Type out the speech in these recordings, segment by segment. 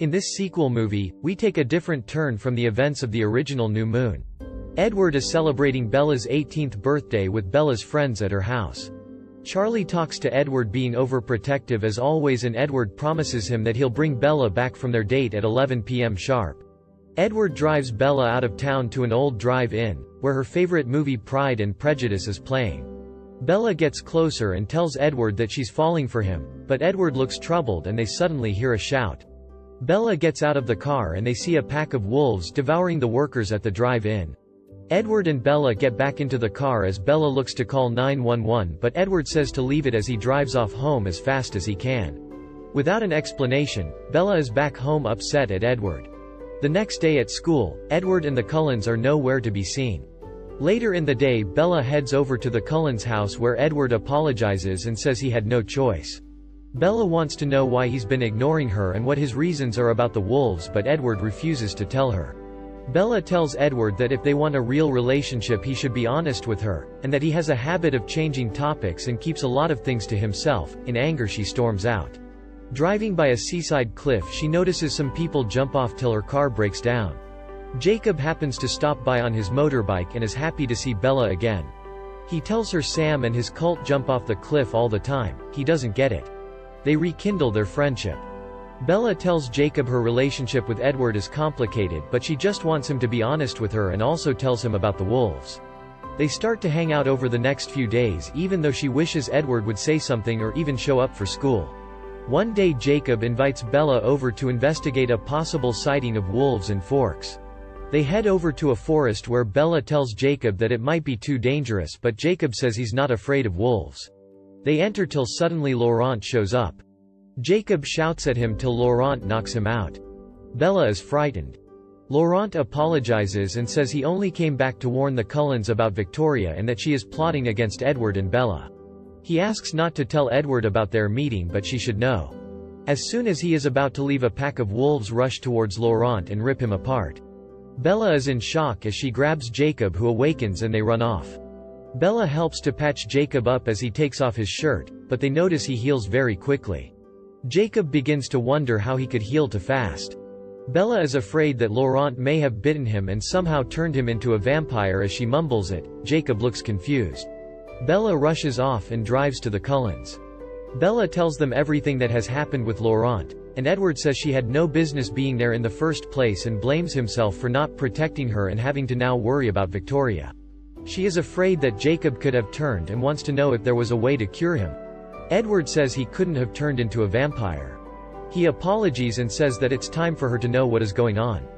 In this sequel movie, we take a different turn from the events of the original New Moon. Edward is celebrating Bella's 18th birthday with Bella's friends at her house. Charlie talks to Edward being overprotective as always, and Edward promises him that he'll bring Bella back from their date at 11 p.m. sharp. Edward drives Bella out of town to an old drive-in, where her favorite movie Pride and Prejudice is playing. Bella gets closer and tells Edward that she's falling for him, but Edward looks troubled and they suddenly hear a shout. Bella gets out of the car and they see a pack of wolves devouring the workers at the drive-in. Edward and Bella get back into the car as Bella looks to call 911, but Edward says to leave it as he drives off home as fast as he can. Without an explanation, Bella is back home upset at Edward. The next day at school, Edward and the Cullens are nowhere to be seen. Later in the day, Bella heads over to the Cullens' house where Edward apologizes and says he had no choice. Bella wants to know why he's been ignoring her and what his reasons are about the wolves, but Edward refuses to tell her. Bella tells Edward that if they want a real relationship he should be honest with her, and that he has a habit of changing topics and keeps a lot of things to himself. In anger she storms out. Driving by a seaside cliff she notices some people jump off till her car breaks down. Jacob happens to stop by on his motorbike and is happy to see Bella again. He tells her Sam and his cult jump off the cliff all the time. He doesn't get it. They rekindle their friendship. Bella tells Jacob her relationship with Edward is complicated, but she just wants him to be honest with her, and also tells him about the wolves. They start to hang out over the next few days, even though she wishes Edward would say something or even show up for school. One day Jacob invites Bella over to investigate a possible sighting of wolves in Forks. They head over to a forest where Bella tells Jacob that it might be too dangerous, but Jacob says he's not afraid of wolves. They enter till suddenly Laurent shows up. Jacob shouts at him till Laurent knocks him out. Bella is frightened. Laurent apologizes and says he only came back to warn the Cullens about Victoria and that she is plotting against Edward and Bella. He asks not to tell Edward about their meeting, but she should know. As soon as he is about to leave, a pack of wolves rush towards Laurent and rip him apart. Bella is in shock as she grabs Jacob, who awakens, and they run off. Bella helps to patch Jacob up as he takes off his shirt, but they notice he heals very quickly. Jacob begins to wonder how he could heal too fast. Bella is afraid that Laurent may have bitten him and somehow turned him into a vampire as she mumbles it. Jacob looks confused. Bella rushes off and drives to the Cullens. Bella tells them everything that has happened with Laurent, and Edward says she had no business being there in the first place and blames himself for not protecting her and having to now worry about Victoria. She is afraid that Jacob could have turned and wants to know if there was a way to cure him. Edward says he couldn't have turned into a vampire. He apologizes and says that it's time for her to know what is going on.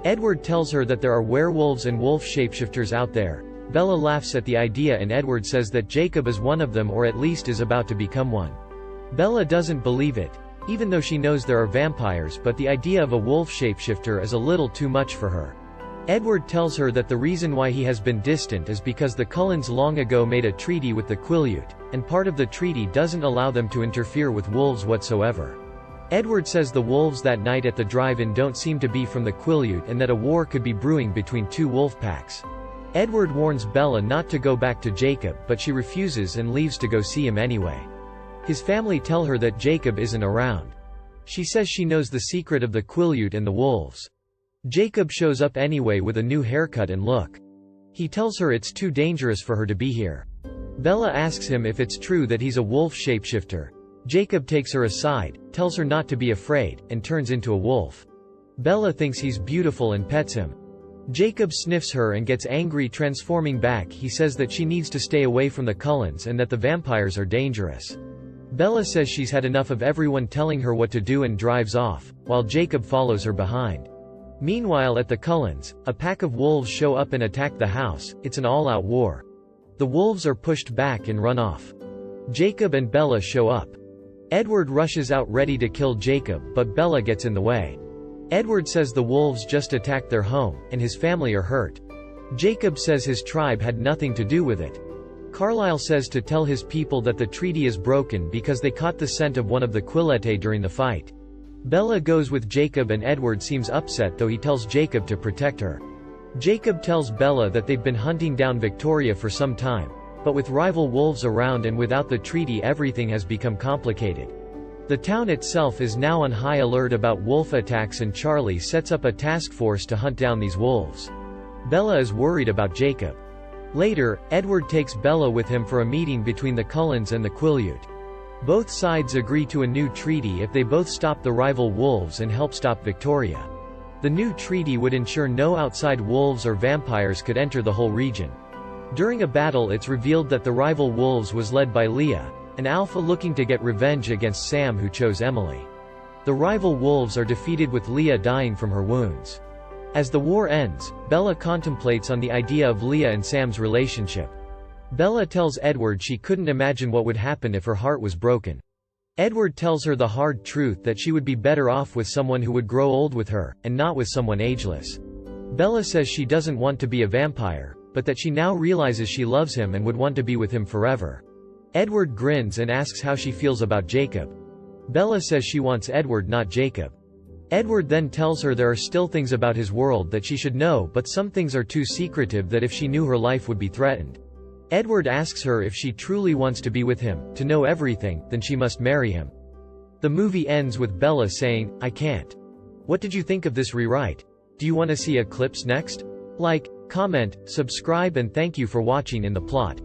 Edward tells her that there are werewolves and wolf shapeshifters out there. Bella laughs at the idea and Edward says that Jacob is one of them, or at least is about to become one. Bella doesn't believe it, even though she knows there are vampires, but the idea of a wolf shapeshifter is a little too much for her. Edward tells her that the reason why he has been distant is because the Cullens long ago made a treaty with the Quileute, and part of the treaty doesn't allow them to interfere with wolves whatsoever. Edward says the wolves that night at the drive-in don't seem to be from the Quileute and that a war could be brewing between two wolf packs. Edward warns Bella not to go back to Jacob, but she refuses and leaves to go see him anyway. His family tell her that Jacob isn't around. She says she knows the secret of the Quileute and the wolves. Jacob shows up anyway with a new haircut and look. He tells her it's too dangerous for her to be here. Bella asks him if it's true that he's a wolf shapeshifter. Jacob takes her aside, tells her not to be afraid, and turns into a wolf. Bella thinks he's beautiful and pets him. Jacob sniffs her and gets angry, transforming back. He says that she needs to stay away from the Cullens and that the vampires are dangerous. Bella says she's had enough of everyone telling her what to do and drives off, while Jacob follows her behind. Meanwhile at the Cullens, a pack of wolves show up and attack the house. It's an all-out war. The wolves are pushed back and run off. Jacob and Bella show up. Edward rushes out ready to kill Jacob, but Bella gets in the way. Edward says the wolves just attacked their home, and his family are hurt. Jacob says his tribe had nothing to do with it. Carlyle says to tell his people that the treaty is broken because they caught the scent of one of the Quileute during the fight. Bella goes with Jacob and Edward seems upset, though he tells Jacob to protect her. Jacob tells Bella that they've been hunting down Victoria for some time, but with rival wolves around and without the treaty everything has become complicated. The town itself is now on high alert about wolf attacks and Charlie sets up a task force to hunt down these wolves. Bella is worried about Jacob. Later, Edward takes Bella with him for a meeting between the Cullens and the Quileute. Both sides agree to a new treaty if they both stop the rival wolves and help stop Victoria. The new treaty would ensure no outside wolves or vampires could enter the whole region. During a battle, it's revealed that the rival wolves was led by Leah, an alpha looking to get revenge against Sam who chose Emily. The rival wolves are defeated with Leah dying from her wounds. As the war ends, Bella contemplates on the idea of Leah and Sam's relationship. Bella tells Edward she couldn't imagine what would happen if her heart was broken. Edward tells her the hard truth that she would be better off with someone who would grow old with her, and not with someone ageless. Bella says she doesn't want to be a vampire, but that she now realizes she loves him and would want to be with him forever. Edward grins and asks how she feels about Jacob. Bella says she wants Edward, not Jacob. Edward then tells her there are still things about his world that she should know, but some things are too secretive that if she knew her life would be threatened. Edward asks her if she truly wants to be with him, to know everything, then she must marry him. The movie ends with Bella saying, "I can't." What did you think of this rewrite? Do you want to see a clips next? Like, comment, subscribe and thank you for watching In the Plot.